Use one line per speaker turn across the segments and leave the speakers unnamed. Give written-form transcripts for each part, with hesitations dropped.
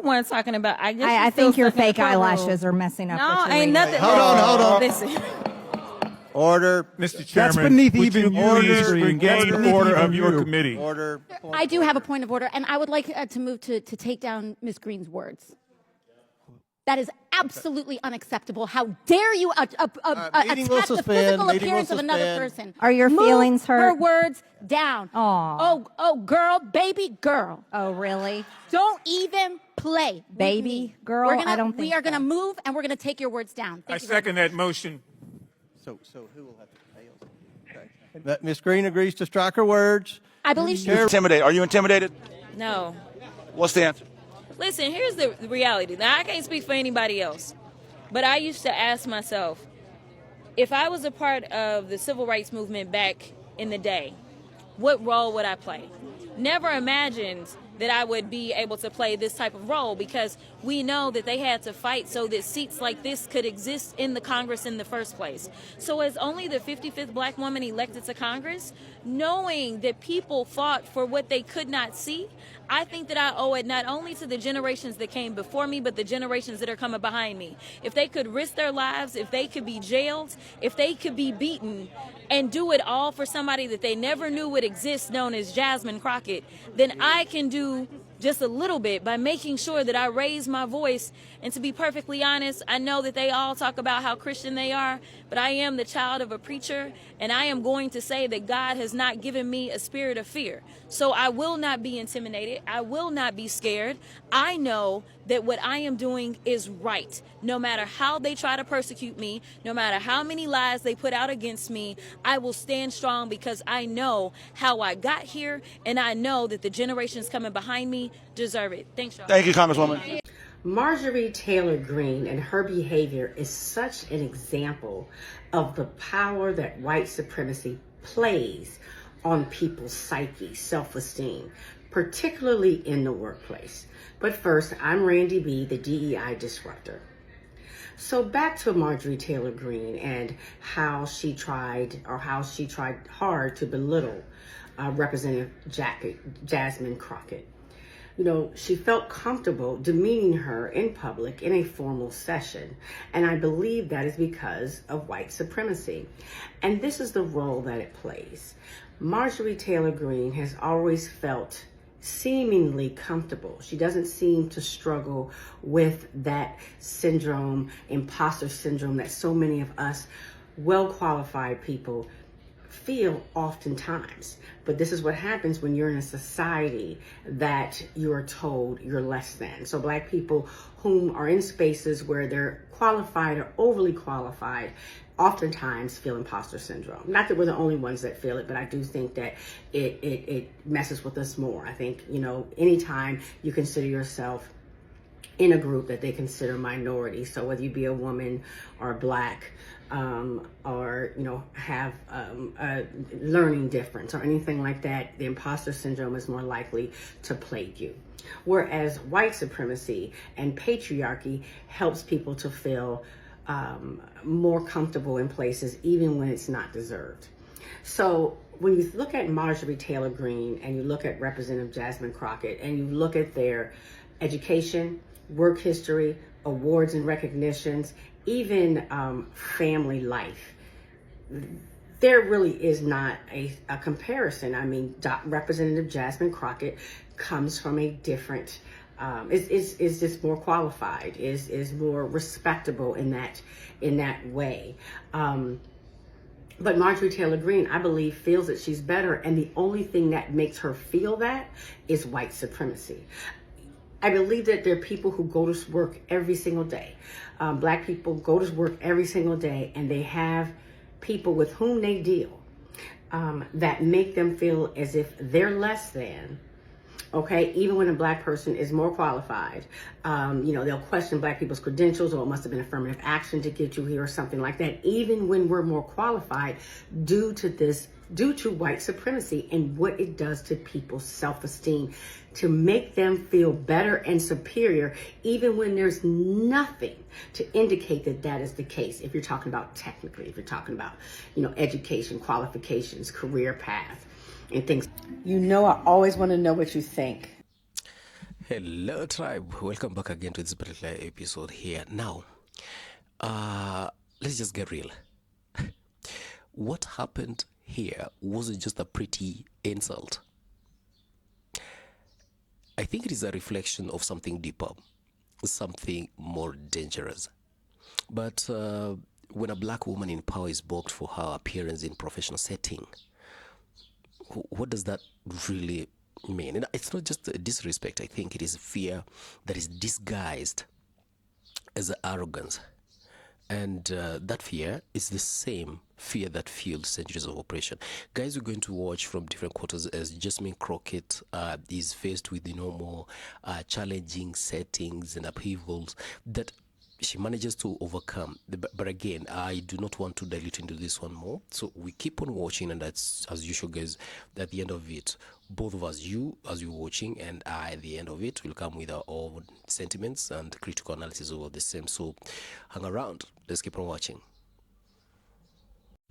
one talking about.
I think your fake eyelashes are messing up.
No, ain't nothing.
Hold on.
Listen.
Order.
Mr. Chairman,
That's beneath
would
even
you
you,
please
Green.
regain
That's
order
beneath
of your
you.
committee?
Order.
I do have a point of order, and I would like to move to take down Ms. Green's words. That is absolutely unacceptable. How dare you attack the physical appearance of another person?
Are your feelings hurt?
Her words down.
Aw.
Oh, girl, baby girl.
Oh, really?
Don't even play. with
Baby
me.
girl? I don't think
we are
so.
going to move, and we're going to take your words down.
I
Thank you very
second that motion.
So who will have to pay? Okay. Ms. Green agrees to strike her words.
I believe she
Intimidated. Are you intimidated?
No.
What's the answer?
Listen, here's the reality. Now, I can't speak for anybody else, but I used to ask myself, if I was a part of the civil rights movement back in the day, what role would I play? Never imagined that I would be able to play this type of role, because we know that they had to fight so that seats like this could exist in the Congress in the first place. So as only the 55th black woman elected to Congress, knowing that people fought for what they could not see, I think that I owe it not only to the generations that came before me, but the generations that are coming behind me. If they could risk their lives, if they could be jailed, if they could be beaten, and do it all for somebody that they never knew would exist, known as Jasmine Crocket, then I can do just a little bit by making sure that I raise my voice. And to be perfectly honest, I know that they all talk about how Christian they are, but I am the child of a preacher, and I am going to say that God has not given me a spirit of fear. So I will not be intimidated. I will not be scared. I know that what I am doing is right. No matter how they try to persecute me, no matter how many lies they put out against me, I will stand strong, because I know how I got here, and I know that the generations coming behind me deserve it. Thanks, y'all.
Thank you, Congresswoman.
Marjorie Taylor Greene and her behavior is such an example of the power that white supremacy plays on people's psyche, self-esteem, particularly in the workplace. But first, I'm Randy B., the DEI disruptor. So back to Marjorie Taylor Greene and how she tried hard to belittle Representative Jasmine Crocket. You know, she felt comfortable demeaning her in public in a formal session. And I believe that is because of white supremacy. And this is the role that it plays. Marjorie Taylor Greene has always felt seemingly comfortable. She doesn't seem to struggle with that syndrome, imposter syndrome, that so many of us well-qualified people feel oftentimes. But this is what happens when you're in a society that you're told you're less than. So black people whom are in spaces where they're qualified or overly qualified oftentimes feel imposter syndrome. Not that we're the only ones that feel it, but I do think that it messes with us more. I think, you know, anytime you consider yourself in a group that they consider minority, so whether you be a woman or black, or, you know, have a learning difference or anything like that, the imposter syndrome is more likely to plague you. Whereas white supremacy and patriarchy helps people to feel more comfortable in places, even when it's not deserved. So when you look at Marjorie Taylor Greene and you look at Representative Jasmine Crocket and you look at their education, work history, awards and recognitions, even family life, there really is not a comparison. I mean, Representative Jasmine Crocket comes from a different, is just more qualified, is more respectable in that way. But Marjorie Taylor Greene, I believe, feels that she's better, and the only thing that makes her feel that is white supremacy. I believe that there are people who go to work every single day. Black people go to work every single day, and they have people with whom they deal that make them feel as if they're less than. Okay, even when a black person is more qualified, you know, they'll question black people's credentials, or it must have been affirmative action to get you here or something like that. Even when we're more qualified, due to white supremacy and what it does to people's self-esteem, to make them feel better and superior, even when there's nothing to indicate that that is the case. If you're talking about technically, if you're talking about, you know, education, qualifications, career path, and things. You know, I always want to know what you think.
Hello, tribe. Welcome back again to this particular episode here. Now, let's just get real. What happened here wasn't just a pretty insult. I think it is a reflection of something deeper, something more dangerous. But when a black woman in power is balked for her appearance in professional setting, what does that really mean? And it's not just disrespect. I think it is fear that is disguised as arrogance. And that fear is the same fear that fueled centuries of oppression. Guys, we're going to watch from different quarters as Jasmine Crocket is faced with more challenging settings and upheavals that she manages to overcome. But again, I do not want to dilute into this one more. So we keep on watching, and that's as usual, guys. At the end of it, both of us, you as you're watching, and I at the end of it will come with our own sentiments and critical analysis of the same. So hang around. Let's keep on watching.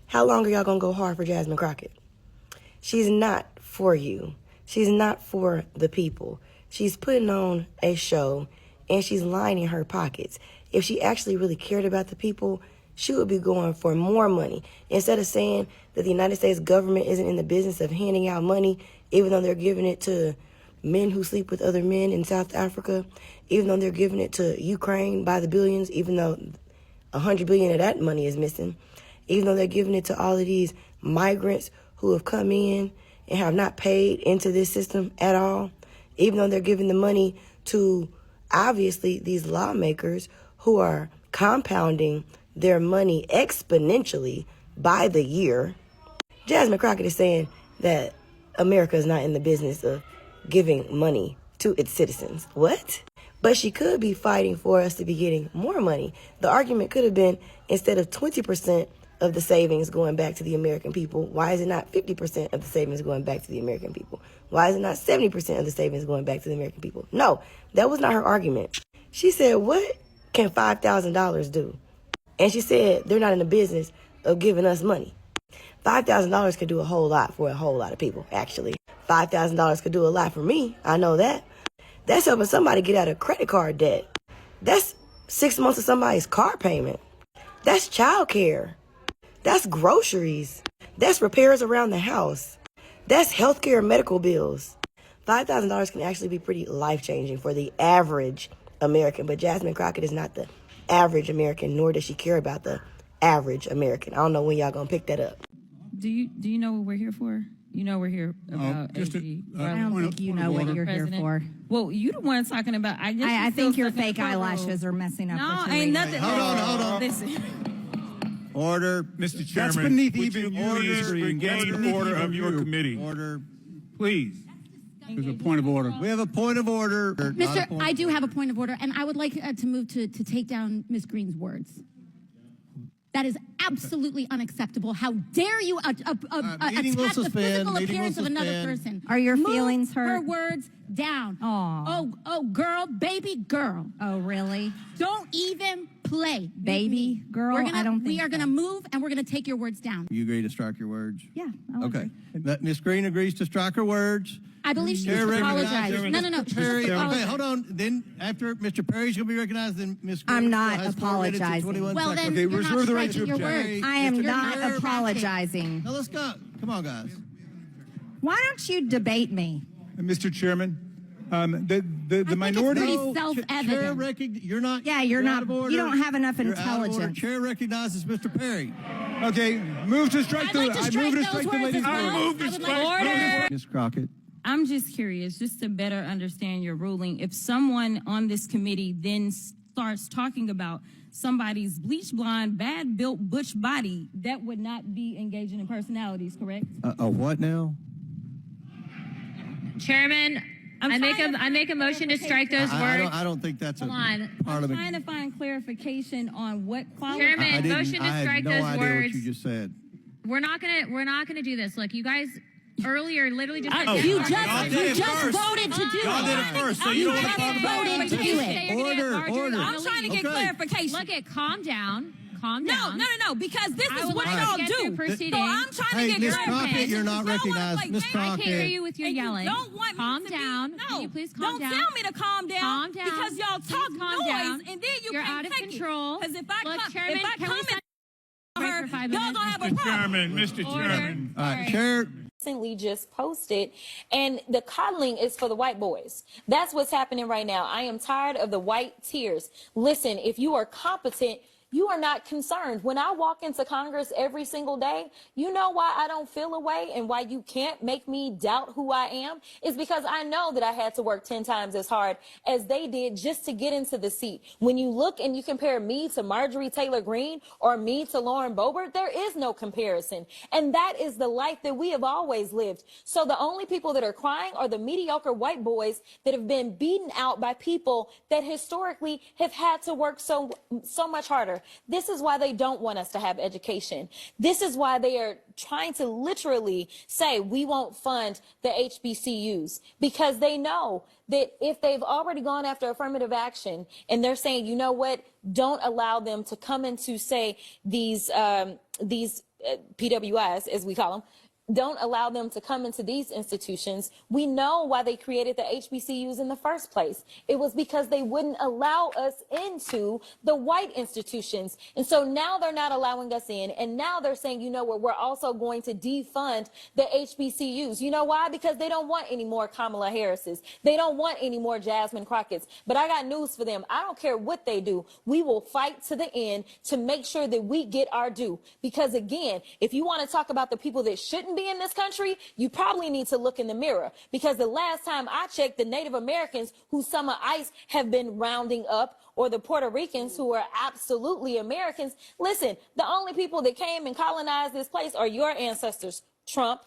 How long are y'all gonna go hard for Jasmine Crocket? She's not for you. She's not for the people. She's putting on a show and she's lining her pockets. If she actually really cared about the people, she would be going for more money. Instead of saying that the United States government isn't in the business of handing out money, even though they're giving it to men who sleep with other men in South Africa, even though they're giving it to Ukraine by the billions, even though 100 billion of that money is missing, even though they're giving it to all of these migrants who have come in and have not paid into this system at all, even though they're giving the money to, obviously, these lawmakers who are compounding their money exponentially by the year. Jasmine Crocket is saying that America is not in the business of giving money to its citizens. What? But she could be fighting for us to be getting more money. The argument could have been, instead of 20% of the savings going back to the American people, why is it not 50% of the savings going back to the American people? Why is it not 70% of the savings going back to the American people? No, that was not her argument. She said, what can $5,000 do? And she said they're not in the business of giving us money. $5,000 could do a whole lot for a whole lot of people, actually. $5,000 could do a lot for me. I know that. That's helping somebody get out of credit card debt. That's 6 months of somebody's car payment. That's childcare. That's groceries. That's repairs around the house. That's healthcare and medical bills. $5,000 can actually be pretty life-changing for the average American, but Jasmine Crocket is not the average American, nor does she care about the average American. I don't know when y'all gonna pick that up.
Do you know what we're here for? You know we're here about AG.
I don't think you know what you're here for.
Well, you the one talking about.
I think your fake eyelashes are messing up.
No,
what you're
ain't
reading.
nothing.
Hold on.
Listen.
Order.
Mr. Chairman,
That's beneath
would
even
you please regain the order of your committee?
Order.
Please.
There's a point of order.
We have a point of order.
Mr. I do have a point of order, and I would like to move to take down Ms. Green's words. That is absolutely unacceptable. How dare you attack the physical appearance of another person?
Are your feelings hurt?
Her words down.
Aw.
Oh, girl, baby girl.
Oh, really?
Don't even play.
Baby girl? I don't think
we are going to move, and we're going to take your words down.
You agree to strike your words?
Yeah.
Okay. Ms. Green agrees to strike her words.
I believe she needs to apologize. No.
Perry, okay, hold on. Then after Mr. Perry's going to be recognized, then Ms. Green
I'm not
has 4 minutes and
apologizing.
21
Well,
seconds.
then
Okay,
you're
reserve
not
the right to
striking your
object.
words.
I am
Mr.
not
Perry,
apologizing.
Now let's go. Come on, guys.
Why don't you debate me?
Mr. Chairman, the minority.
pretty self-evident.
You're not.
Yeah, you're not.
out of order.
You don't have enough
You're out of order.
intelligence.
Chair recognizes Mr. Perry.
Okay, move to strike
I'd like to strike those words as
lady's
well.
words.
Move to
I would
strike.
like to-
Order.
Ms. Crocket.
I'm just curious, just to better understand your ruling. If someone on this committee then starts talking about somebody's bleach blonde, bad built butch body, that would not be engaging in personalities, correct?
What now?
Chairman, I make a motion to strike those words.
I don't think that's
Hold on.
part of
I'm
the.
trying to find clarification on what quality.
Chairman, motion to
I
strike
had no
those
idea
words.
what you just said.
We're not gonna do this. Look, you guys earlier literally just.
You just voted to do it.
Y'all did it first, so you don't want to talk about
voted to do it.
Order.
I'm trying to get clarification.
Look at, calm down. calm down.
No, because this
I
is
would
what
like to
y'all
get
do.
through proceedings.
So I'm trying to
Miss
get
Crockett, you're not recognized. Miss
I can't hear
Crockett.
you with your
And you
yelling.
don't want me
Calm
to
down.
Be, no,
Can you please calm
don't
down?
tell me to calm down.
Calm down.
Because y'all
Please
talk
calm
noise,
down.
and then you
You're
can't
out of
take
control.
Because if I
Look,
come,
Chairman,
if I
can we
come
stop
at
break
her,
for 5
y'all
minutes?
gonna have a
Mr.
problem.
Chairman, Mr.
Order.
Chairman.
All right, Chair.
Recently just posted, and the coddling is for the white boys. That's what's happening right now. I am tired of the white tears. Listen, if you are competent, you are not concerned. When I walk into Congress every single day, you know why I don't feel a way and why you can't make me doubt who I am? Is because I know that I had to work 10 times as hard as they did just to get into the seat. When you look and you compare me to Marjorie Taylor Greene or me to Lauren Boebert, there is no comparison. And that is the life that we have always lived. So the only people that are crying are the mediocre white boys that have been beaten out by people that historically have had to work so much harder. This is why they don't want us to have education. This is why they are trying to literally say we won't fund the HBCUs, because they know that if they've already gone after affirmative action and they're saying, you know what, don't allow them to come into, say, these PWIs, as we call them, don't allow them to come into these institutions. We know why they created the HBCUs in the first place. It was because they wouldn't allow us into the white institutions. And so now they're not allowing us in. And now they're saying, you know what, we're also going to defund the HBCUs. You know why? Because they don't want any more Kamala Harrises. They don't want any more Jasmine Crockets. But I got news for them. I don't care what they do. We will fight to the end to make sure that we get our due. Because again, if you want to talk about the people that shouldn't be in this country, you probably need to look in the mirror, because the last time I checked, the Native Americans who some of ICE have been rounding up, or the Puerto Ricans who are absolutely Americans, listen, the only people that came and colonized this place are your ancestors, Trump.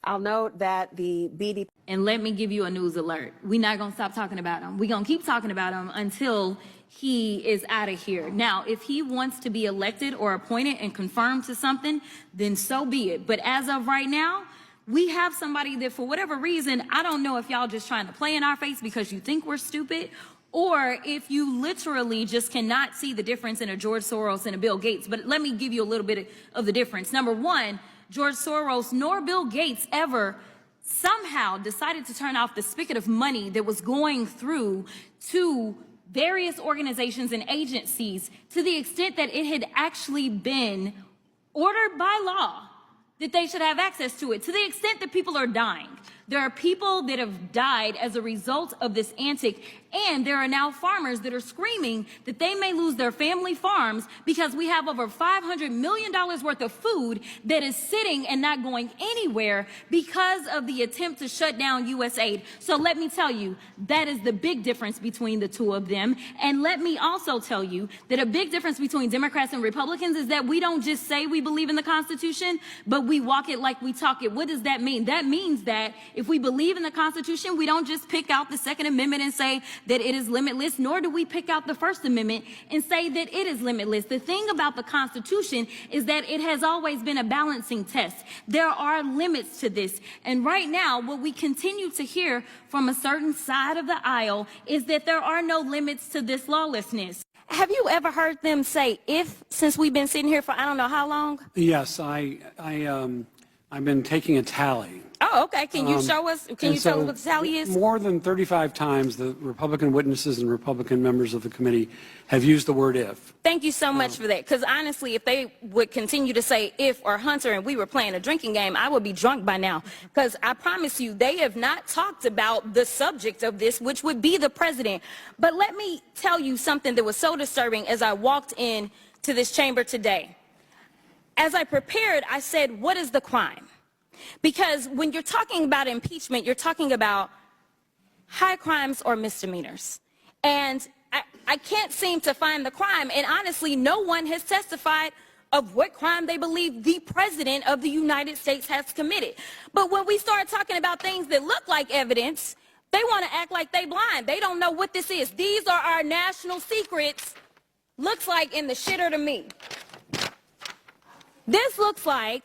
I'll note that the BDP.
And let me give you a news alert. We're not going to stop talking about him. We're going to keep talking about him until he is out of here. Now, if he wants to be elected or appointed and confirmed to something, then so be it. But as of right now, we have somebody that for whatever reason, I don't know if y'all just trying to play in our face because you think we're stupid, or if you literally just cannot see the difference in a George Soros and a Bill Gates. But let me give you a little bit of the difference. Number one, George Soros nor Bill Gates ever somehow decided to turn off the spigot of money that was going through to various organizations and agencies, to the extent that it had actually been ordered by law that they should have access to it, to the extent that people are dying. There are people that have died as a result of this antic, and there are now farmers that are screaming that they may lose their family farms because we have over $500 million worth of food that is sitting and not going anywhere because of the attempt to shut down USAID. So let me tell you, that is the big difference between the two of them. And let me also tell you that a big difference between Democrats and Republicans is that we don't just say we believe in the Constitution, but we walk it like we talk it. What does that mean? That means that if we believe in the Constitution, we don't just pick out the Second Amendment and say that it is limitless, nor do we pick out the First Amendment and say that it is limitless. The thing about the Constitution is that it has always been a balancing test. There are limits to this. And right now, what we continue to hear from a certain side of the aisle is that there are no limits to this lawlessness. Have you ever heard them say if, since we've been sitting here for I don't know how long?
Yes, I've been taking a tally.
Oh, okay. Can you show us? Can you tell us what the tally is?
More than 35 times, the Republican witnesses and Republican members of the committee have used the word if.
Thank you so much for that. Because honestly, if they would continue to say if or Hunter and we were playing a drinking game, I would be drunk by now. Because I promise you, they have not talked about the subject of this, which would be the president. But let me tell you something that was so disturbing as I walked in to this chamber today. As I prepared, I said, what is the crime? Because when you're talking about impeachment, you're talking about high crimes or misdemeanors. And I can't seem to find the crime. And honestly, no one has testified of what crime they believe the president of the United States has committed. But when we start talking about things that look like evidence, they want to act like they blind. They don't know what this is. These are our national secrets. Looks like in the shitter to me. This looks like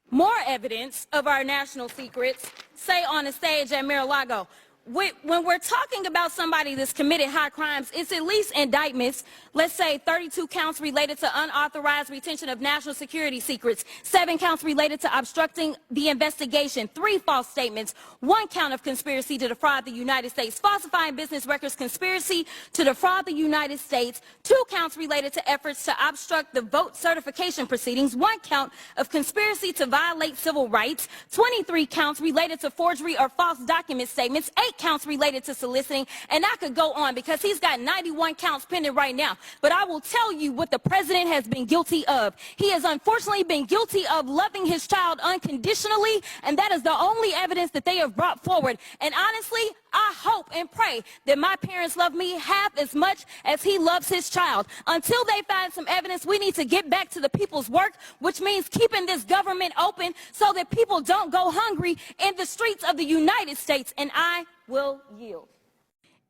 more evidence of our national secrets, say on a stage at Mar-a-Lago. when we're talking about somebody that's committed high crimes, it's at least indictments. Let's say 32 counts related to unauthorized retention of national security secrets, 7 counts related to obstructing the investigation, 3 false statements, 1 count of conspiracy to defraud the United States, falsifying business records, conspiracy to defraud the United States, 2 counts related to efforts to obstruct the vote certification proceedings, 1 count of conspiracy to violate civil rights, 23 counts related to forgery or false document statements, 8 counts related to soliciting, and I could go on because he's got 91 counts pending right now. But I will tell you what the president has been guilty of. He has unfortunately been guilty of loving his child unconditionally, and that is the only evidence that they have brought forward. And honestly, I hope and pray that my parents love me half as much as he loves his child. Until they find some evidence, we need to get back to the people's work, which means keeping this government open so that people don't go hungry in the streets of the United States. And I will yield.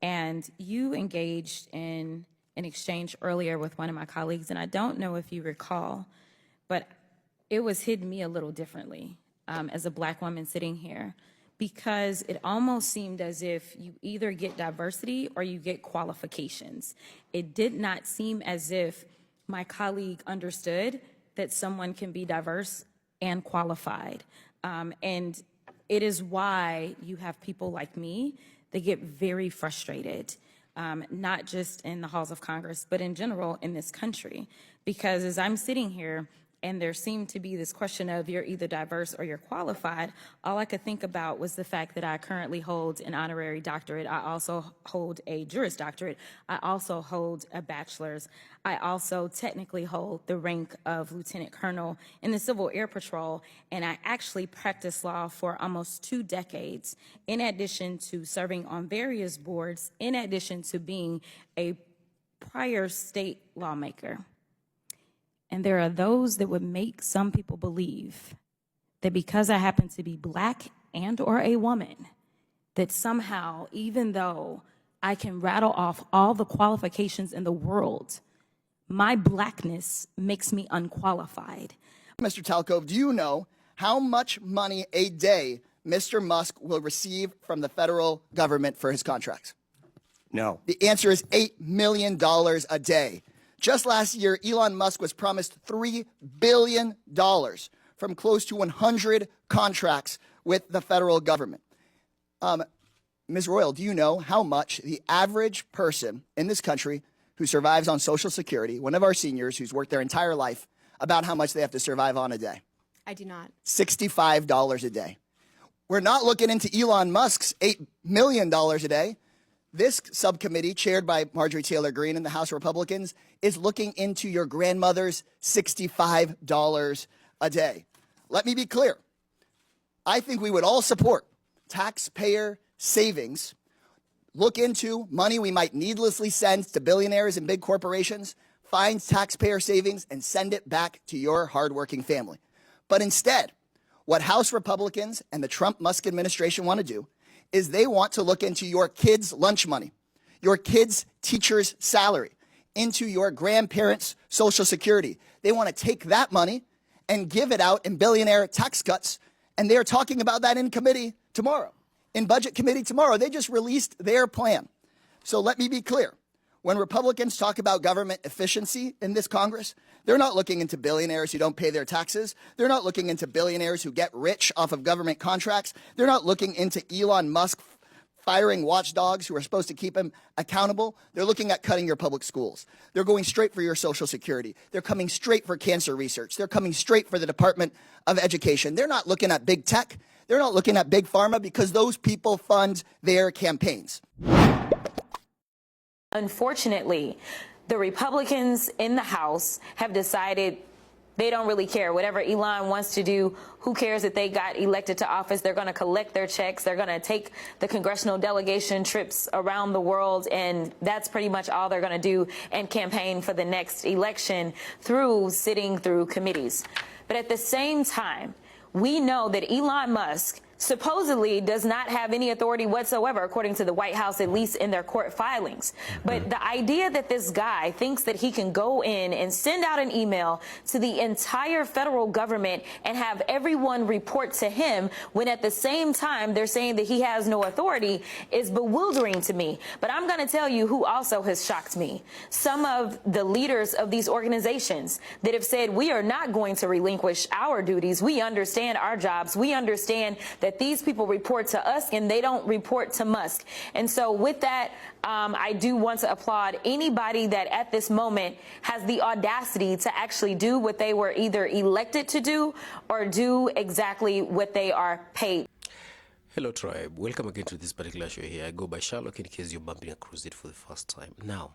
And you engaged in an exchange earlier with one of my colleagues, and I don't know if you recall, but it was hitting me a little differently as a black woman sitting here, because it almost seemed as if you either get diversity or you get qualifications. It did not seem as if my colleague understood that someone can be diverse and qualified. And it is why you have people like me that get very frustrated, not just in the halls of Congress, but in general in this country. Because as I'm sitting here, and there seemed to be this question of you're either diverse or you're qualified, all I could think about was the fact that I currently hold an honorary doctorate. I also hold a Juris Doctorate. I also hold a bachelor's. I also technically hold the rank of Lieutenant Colonel in the Civil Air Patrol, and I actually practiced law for almost 2 decades, in addition to serving on various boards, in addition to being a prior state lawmaker. And there are those that would make some people believe that because I happen to be black and or a woman, that somehow, even though I can rattle off all the qualifications in the world, my blackness makes me unqualified.
Mr. Talcove, do you know how much money a day Mr. Musk will receive from the federal government for his contracts?
No.
The answer is $8 million a day. Just last year, Elon Musk was promised $3 billion from close to 100 contracts with the federal government. Ms. Royal, do you know how much the average person in this country who survives on Social Security, one of our seniors who's worked their entire life, about how much they have to survive on a day?
I do not.
$65 a day. We're not looking into Elon Musk's $8 million a day. This subcommittee, chaired by Marjorie Taylor Greene and the House Republicans, is looking into your grandmother's $65 a day. Let me be clear. I think we would all support taxpayer savings, look into money we might needlessly send to billionaires and big corporations, find taxpayer savings, and send it back to your hardworking family. But instead, what House Republicans and the Trump-Musk administration want to do is they want to look into your kids' lunch money, your kids' teacher's salary, into your grandparents' Social Security. They want to take that money and give it out in billionaire tax cuts, and they're talking about that in committee tomorrow, in Budget Committee tomorrow. They just released their plan. So let me be clear. When Republicans talk about government efficiency in this Congress, they're not looking into billionaires who don't pay their taxes. They're not looking into billionaires who get rich off of government contracts. They're not looking into Elon Musk firing watchdogs who are supposed to keep him accountable. They're looking at cutting your public schools. They're going straight for your Social Security. They're coming straight for cancer research. They're coming straight for the Department of Education. They're not looking at big tech. They're not looking at big pharma because those people fund their campaigns.
Unfortunately, the Republicans in the House have decided they don't really care. Whatever Elon wants to do, who cares that they got elected to office? They're going to collect their checks. They're going to take the congressional delegation trips around the world, and that's pretty much all they're going to do and campaign for the next election through sitting through committees. But at the same time, we know that Elon Musk supposedly does not have any authority whatsoever, according to the White House, at least in their court filings. But the idea that this guy thinks that he can go in and send out an email to the entire federal government and have everyone report to him when at the same time they're saying that he has no authority is bewildering to me. But I'm going to tell you who also has shocked me. Some of the leaders of these organizations that have said, we are not going to relinquish our duties. We understand our jobs. We understand that these people report to us and they don't report to Musk. And so with that, I do want to applaud anybody that at this moment has the audacity to actually do what they were either elected to do or do exactly what they are paid.
Hello tribe, welcome again to this particular show here. I go by Sherlock in case you're bumping across it for the first time. Now,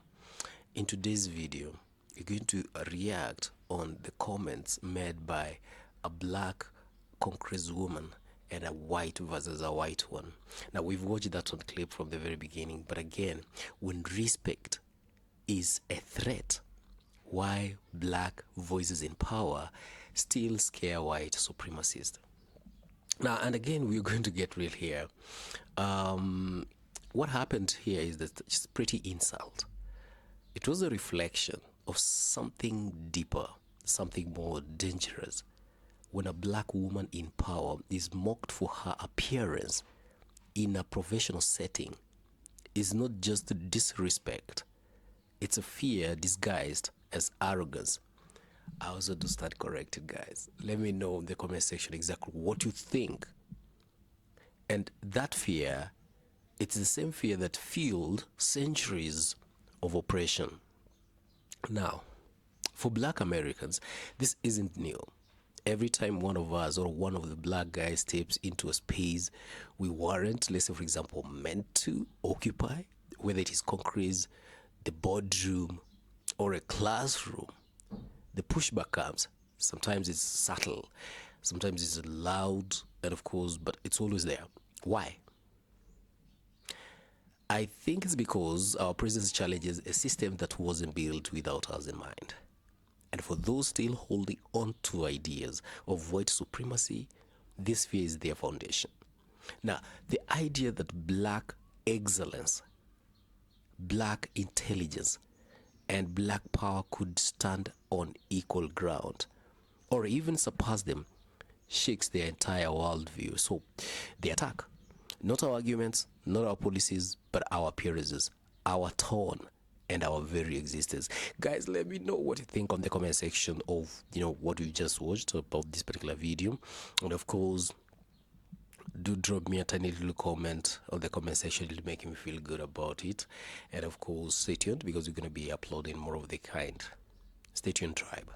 in today's video, you're going to react on the comments made by a black Congresswoman and a white versus a white one. Now, we've watched that on clip from the very beginning, but again, when respect is a threat, why black voices in power still scare white supremacists? Now, and again, we're going to get real here. What happened here is that it's pretty insult. It was a reflection of something deeper, something more dangerous. When a black woman in power is mocked for her appearance in a professional setting, is not just disrespect, it's a fear disguised as arrogance. I also do start corrected, guys. Let me know in the comment section exactly what you think. And that fear, it's the same fear that fueled centuries of oppression. Now, for black Americans, this isn't new. Every time one of us or one of the black guys steps into a space we weren't, let's say for example, meant to occupy, whether it is Congress, the boardroom, or a classroom, the pushback comes. Sometimes it's subtle, sometimes it's loud, and of course, but it's always there. Why? I think it's because our presence challenges a system that wasn't built without us in mind. And for those still holding on to ideas of white supremacy, this fear is their foundation. Now, the idea that black excellence, black intelligence, and black power could stand on equal ground or even surpass them shakes their entire worldview. So they attack. Not our arguments, not our policies, but our appearances, our tone, and our very existence. Guys, let me know what you think on the comment section of, what you just watched about this particular video. And of course, do drop me a tiny little comment on the comment section. It'll make me feel good about it. And of course, stay tuned because we're going to be uploading more of the kind. Stay tuned, tribe.